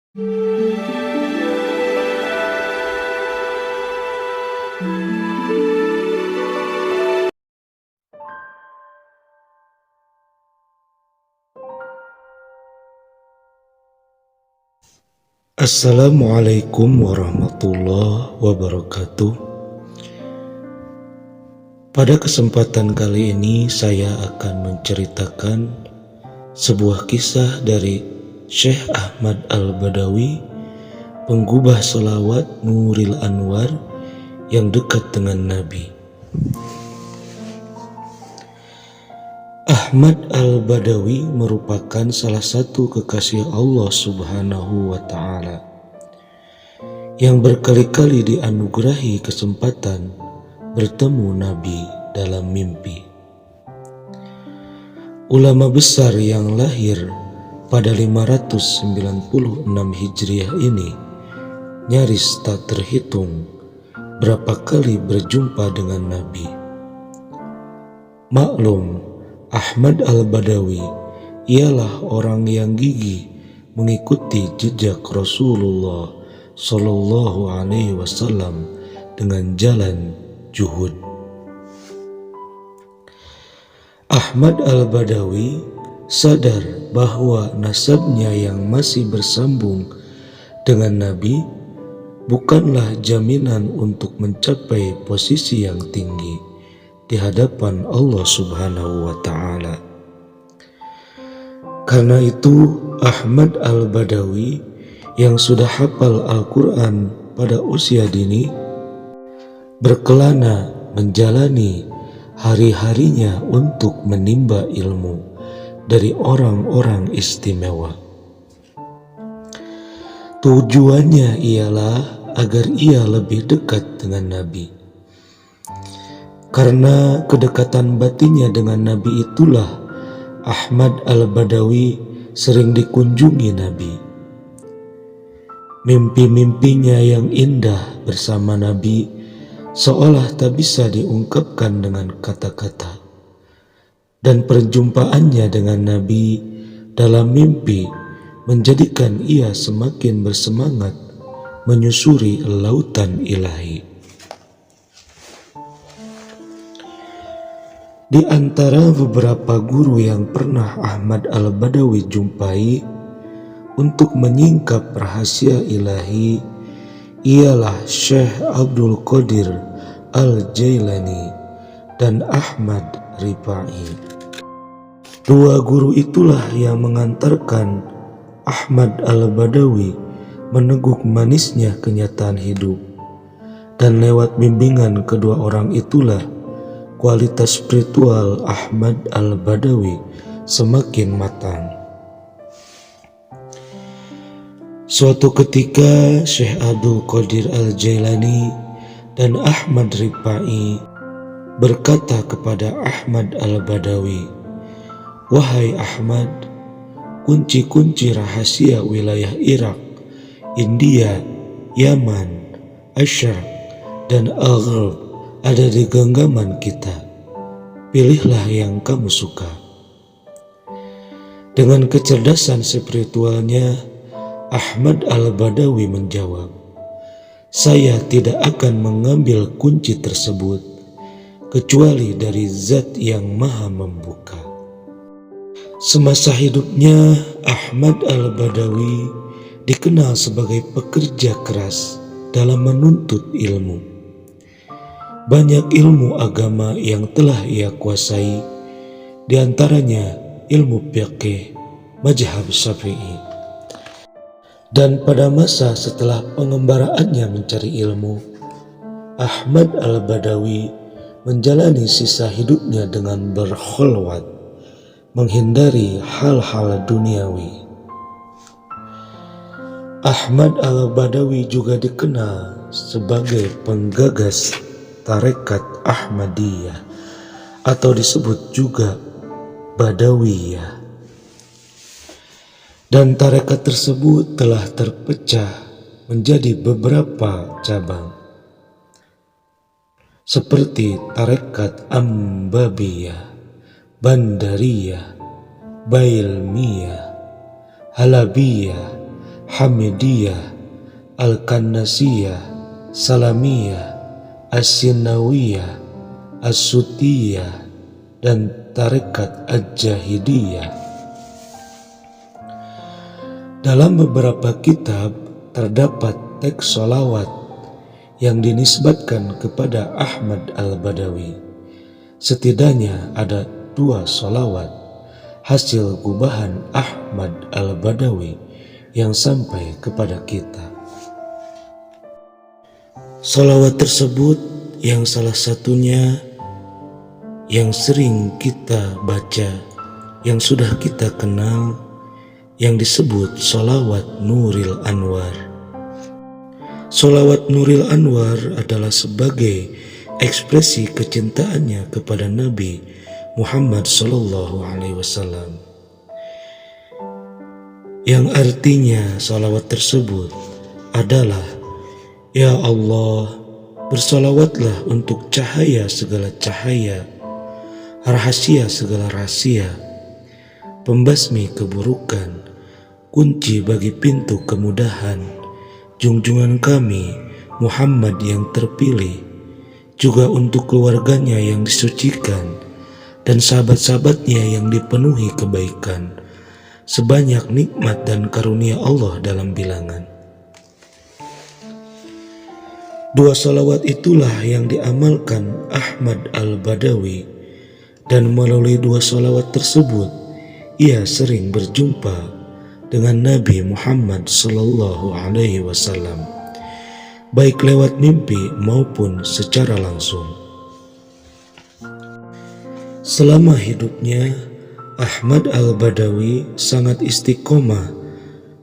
Assalamualaikum warahmatullahi wabarakatuh. Pada kesempatan kali ini saya akan menceritakan sebuah kisah dari Syekh Ahmad Al-Badawi, penggubah selawat Nuril Anwar yang dekat dengan Nabi. Ahmad Al-Badawi merupakan salah satu kekasih Allah Subhanahu wa Ta'ala yang berkali-kali dianugerahi kesempatan bertemu Nabi dalam mimpi. Ulama besar yang lahir pada 596 Hijriah ini nyaris tak terhitung berapa kali berjumpa dengan Nabi. Maklum, Ahmad Al-Badawi ialah orang yang gigih mengikuti jejak Rasulullah Shallallahu Alaihi Wasallam dengan jalan juhud. Ahmad Al-Badawi sadar bahwa nasabnya yang masih bersambung dengan Nabi bukanlah jaminan untuk mencapai posisi yang tinggi di hadapan Allah Subhanahu wa Ta'ala. Karena itu Ahmad Al-Badawi yang sudah hafal Al-Quran pada usia dini berkelana menjalani hari-harinya untuk menimba ilmu dari orang-orang istimewa. Tujuannya ialah agar ia lebih dekat dengan Nabi. Karena kedekatan batinnya dengan Nabi itulah Ahmad Al-Badawi sering dikunjungi Nabi. Mimpi-mimpinya yang indah bersama Nabi seolah tak bisa diungkapkan dengan kata-kata. Dan perjumpaannya dengan Nabi dalam mimpi menjadikan ia semakin bersemangat menyusuri lautan ilahi. Di antara beberapa guru yang pernah Ahmad Al-Badawi jumpai untuk menyingkap rahasia ilahi ialah Syekh Abdul Qadir Al-Jailani dan Ahmad Rifai. Dua guru itulah yang mengantarkan Ahmad Al-Badawi meneguk manisnya kenyataan hidup, dan lewat bimbingan kedua orang itulah kualitas spiritual Ahmad Al-Badawi semakin matang. Suatu ketika Syekh Abdul Qadir Al-Jailani dan Ahmad Rifai berkata kepada Ahmad Al-Badawi, "Wahai Ahmad, kunci-kunci rahasia wilayah Irak, India, Yaman, Asyar, dan Al-Gharb ada di genggaman kita. Pilihlah yang kamu suka." Dengan kecerdasan spiritualnya, Ahmad Al-Badawi menjawab, "Saya tidak akan mengambil kunci tersebut kecuali dari Zat yang Maha Membuka." Semasa hidupnya, Ahmad Al-Badawi dikenal sebagai pekerja keras dalam menuntut ilmu. Banyak ilmu agama yang telah ia kuasai, diantaranya ilmu fiqih, mazhab Syafi'i. Dan pada masa setelah pengembaraannya mencari ilmu, Ahmad Al-Badawi menjalani sisa hidupnya dengan berkholwat, menghindari hal-hal duniawi. Ahmad Al-Badawi juga dikenal sebagai penggagas Tarekat Ahmadiyah atau disebut juga Badawiyah. Dan tarekat tersebut telah terpecah menjadi beberapa cabang, seperti Tarekat Ambabiyah, Bandariyah, Bailmiyah, Halabiyah, Hamidiyah, Al-Kannasiyah, Salamiyah, As-Sinawiyah, As-Sutiyah, dan Tarekat Al-Jahidiyah. Dalam beberapa kitab terdapat teks sholawat yang dinisbatkan kepada Ahmad Al-Badawi. Setidaknya ada 2 sholawat hasil gubahan Ahmad Al-Badawi yang sampai kepada kita. Sholawat tersebut yang salah satunya yang sering kita baca, yang sudah kita kenal, yang disebut sholawat Nuril Anwar. Sholawat Nuril Anwar adalah sebagai ekspresi kecintaannya kepada Nabi Muhammad SAW, yang artinya sholawat tersebut adalah, Ya Allah, bersolawatlah untuk cahaya segala cahaya, rahasia segala rahasia, pembasmi keburukan, kunci bagi pintu kemudahan, junjungan kami Muhammad yang terpilih, juga untuk keluarganya yang disucikan dan sahabat-sahabatnya yang dipenuhi kebaikan, sebanyak nikmat dan karunia Allah dalam bilangan. 2 sholawat itulah yang diamalkan Ahmad Al-Badawi, dan melalui 2 sholawat tersebut ia sering berjumpa dengan Nabi Muhammad SAW, baik lewat mimpi maupun secara langsung. Selama hidupnya, Ahmad Al-Badawi sangat istiqomah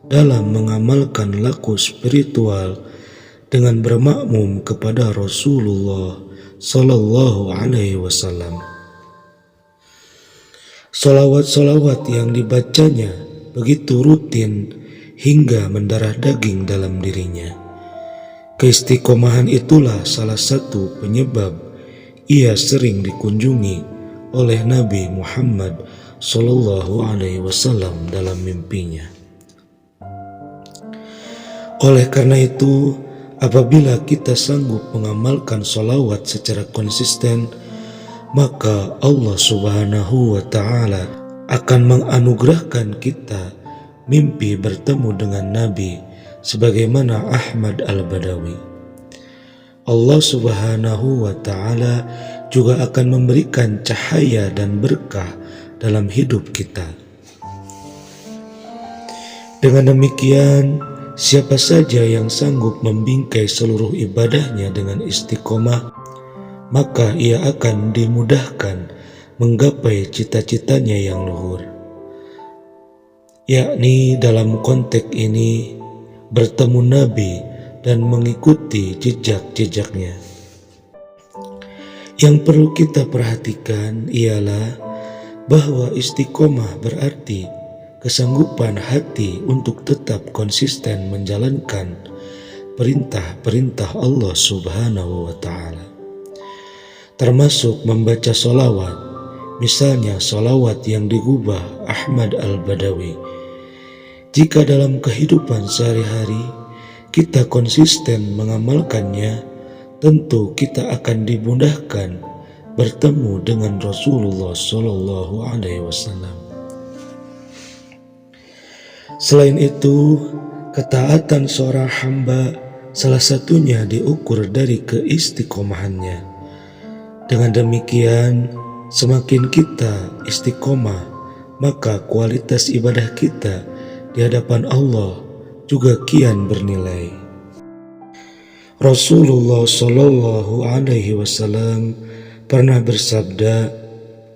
dalam mengamalkan laku spiritual dengan bermakmum kepada Rasulullah SAW. Solawat-solawat yang dibacanya begitu rutin hingga mendarah daging dalam dirinya. Keistiqomahan itulah salah satu penyebab ia sering dikunjungi oleh Nabi Muhammad SAW dalam mimpinya. Oleh karena itu, apabila kita sanggup mengamalkan solawat secara konsisten, maka Allah Subhanahu wa Ta'ala akan menganugerahkan kita mimpi bertemu dengan Nabi sebagaimana Ahmad Al-Badawi. Allah Subhanahu wa Ta'ala juga akan memberikan cahaya dan berkah dalam hidup kita. Dengan demikian, siapa saja yang sanggup membingkai seluruh ibadahnya dengan istiqomah, maka ia akan dimudahkan menggapai cita-citanya yang luhur, yakni dalam konteks ini bertemu Nabi dan mengikuti jejak-jejaknya. Yang perlu kita perhatikan ialah bahwa istiqomah berarti kesanggupan hati untuk tetap konsisten menjalankan perintah-perintah Allah Subhanahu wa Ta'ala, termasuk membaca sholawat. Misalnya sholawat yang digubah Ahmad Al-Badawi. Jika dalam kehidupan sehari-hari kita konsisten mengamalkannya, tentu kita akan dimudahkan bertemu dengan Rasulullah SAW. Selain itu, ketaatan seorang hamba salah satunya diukur dari keistiqomahannya. Dengan demikian, semakin kita istiqomah, maka kualitas ibadah kita di hadapan Allah juga kian bernilai. Rasulullah SAW pernah bersabda,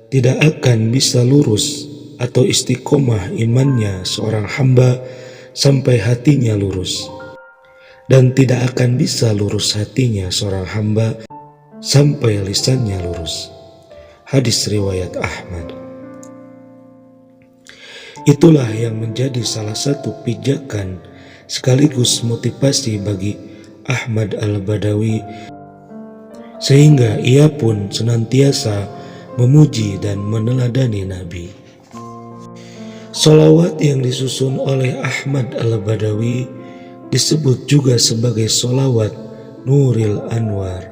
tidak akan bisa lurus atau istiqomah imannya seorang hamba sampai hatinya lurus, dan tidak akan bisa lurus hatinya seorang hamba sampai lisannya lurus. Hadis riwayat Ahmad. Itulah yang menjadi salah satu pijakan sekaligus motivasi bagi Ahmad Al-Badawi, sehingga ia pun senantiasa memuji dan meneladani Nabi. Sholawat yang disusun oleh Ahmad Al-Badawi disebut juga sebagai sholawat Nuril Anwar.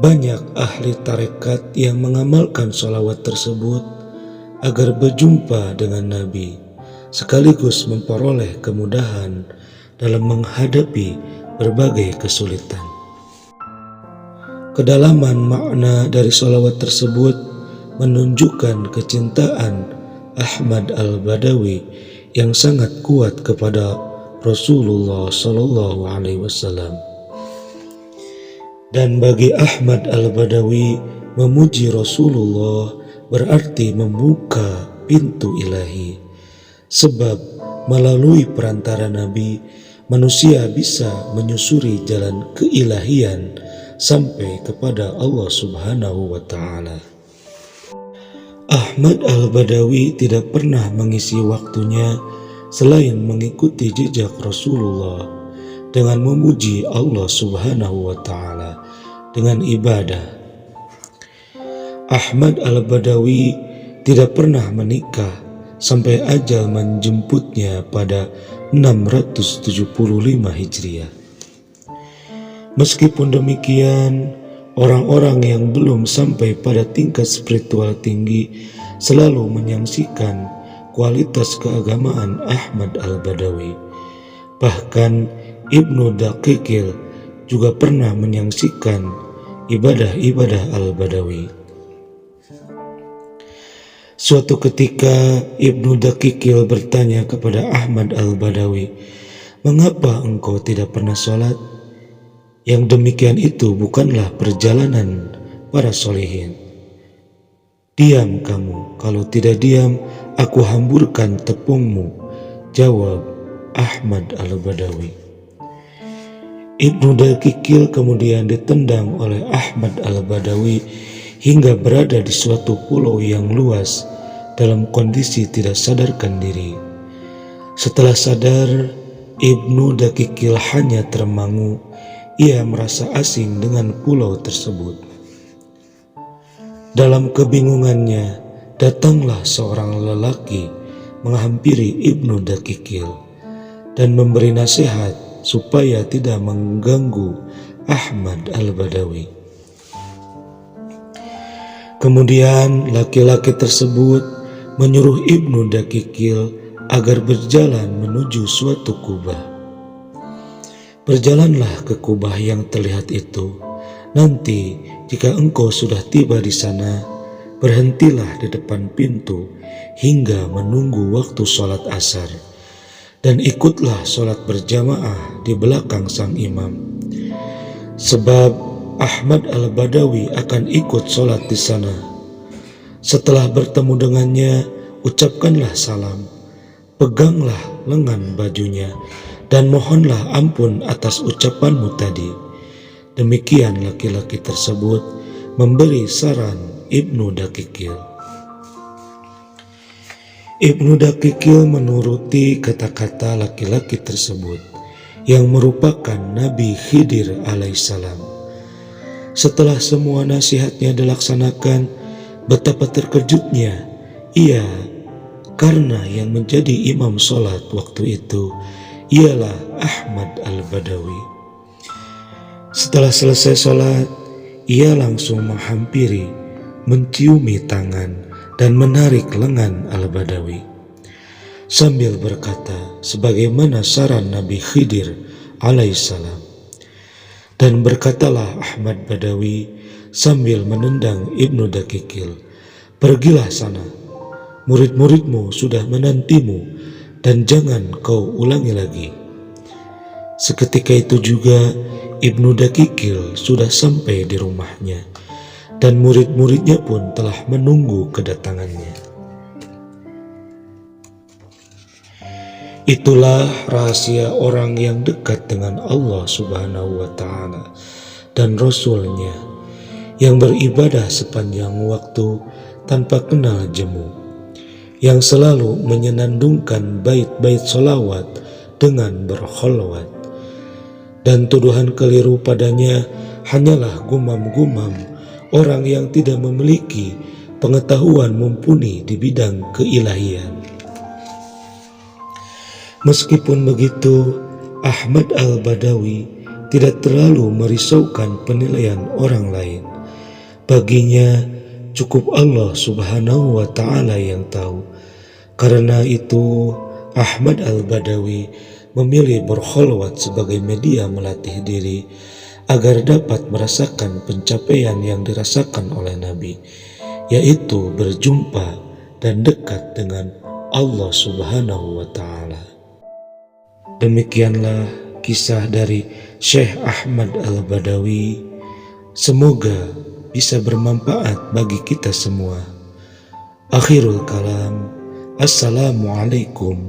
Banyak ahli tarekat yang mengamalkan sholawat tersebut agar berjumpa dengan Nabi, sekaligus memperoleh kemudahan dalam menghadapi berbagai kesulitan. Kedalaman makna dari sholawat tersebut menunjukkan kecintaan Ahmad Al-Badawi yang sangat kuat kepada Rasulullah Shallallahu Alaihi Wasallam. Dan bagi Ahmad Al-Badawi, memuji Rasulullah berarti membuka pintu ilahi, sebab melalui perantara Nabi, manusia bisa menyusuri jalan keilahian sampai kepada Allah Subhanahu wa Ta'ala. Ahmad Al-Badawi tidak pernah mengisi waktunya selain mengikuti jejak Rasulullah dengan memuji Allah Subhanahu wa Ta'ala dengan ibadah. Ahmad Al-Badawi tidak pernah menikah sampai ajal menjemputnya pada 675 Hijriah. Meskipun demikian, orang-orang yang belum sampai pada tingkat spiritual tinggi selalu menyaksikan kualitas keagamaan Ahmad Al-Badawi. Bahkan Ibnu Daqiqil juga pernah menyaksikan ibadah-ibadah Al-Badawi. Suatu ketika Ibnu Daqiqil bertanya kepada Ahmad Al-Badawi, "Mengapa engkau tidak pernah sholat?" Yang demikian itu bukanlah perjalanan para solihin. "Diam kamu, kalau tidak diam, aku hamburkan tepungmu," jawab Ahmad Al-Badawi. Ibnu Daqiqil kemudian ditendang oleh Ahmad Al-Badawi hingga berada di suatu pulau yang luas dalam kondisi tidak sadarkan diri. Setelah sadar, Ibnu Daqiqil hanya termangu. Ia merasa asing dengan pulau tersebut. Dalam kebingungannya, datanglah seorang lelaki menghampiri Ibnu Daqiqil dan memberi nasihat supaya tidak mengganggu Ahmad Al-Badawi. Kemudian laki-laki tersebut menyuruh Ibnu Daqiqil agar berjalan menuju suatu kubah. "Berjalanlah ke kubah yang terlihat itu. Nanti jika engkau sudah tiba di sana, berhentilah di depan pintu hingga menunggu waktu sholat asar, dan ikutlah sholat berjamaah di belakang sang imam. Sebab Ahmad Al-Badawi akan ikut sholat di sana. Setelah bertemu dengannya, ucapkanlah salam, peganglah lengan bajunya, dan mohonlah ampun atas ucapanmu tadi." Demikian laki-laki tersebut memberi saran Ibnu Daqiqil. Ibnu Daqiqil menuruti kata-kata laki-laki tersebut yang merupakan Nabi Khidir alaihissalam. Setelah semua nasihatnya dilaksanakan, betapa terkejutnya ia karena yang menjadi imam sholat waktu itu ialah Ahmad Al-Badawi. Setelah selesai sholat, ia langsung menghampiri, menciumi tangan, dan menarik lengan Al-Badawi sambil berkata sebagaimana saran Nabi Khidir alaihissalam. Dan berkatalah Ahmad Badawi sambil menendang Ibnu Daqiqil, "Pergilah sana, murid-muridmu sudah menantimu, dan jangan kau ulangi lagi." Seketika itu juga Ibnu Daqiqil sudah sampai di rumahnya, dan murid-muridnya pun telah menunggu kedatangannya. Itulah rahasia orang yang dekat dengan Allah Subhanahu wa Ta'ala dan Rasul-Nya, yang beribadah sepanjang waktu tanpa kenal jemu, yang selalu menyenandungkan bait-bait sholawat dengan berkholwat. Dan tuduhan keliru padanya hanyalah gumam-gumam orang yang tidak memiliki pengetahuan mumpuni di bidang keilahian. Meskipun begitu, Ahmad Al-Badawi tidak terlalu merisaukan penilaian orang lain. Baginya cukup Allah Subhanahu wa Ta'ala yang tahu. Karena itu, Ahmad Al-Badawi memilih berkholwat sebagai media melatih diri agar dapat merasakan pencapaian yang dirasakan oleh Nabi, yaitu berjumpa dan dekat dengan Allah Subhanahu wa Ta'ala. Demikianlah kisah dari Syekh Ahmad Al-Badawi. Semoga bisa bermanfaat bagi kita semua. Akhirul kalam. Assalamualaikum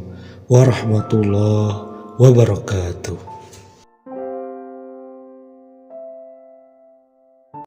warahmatullahi wabarakatuh.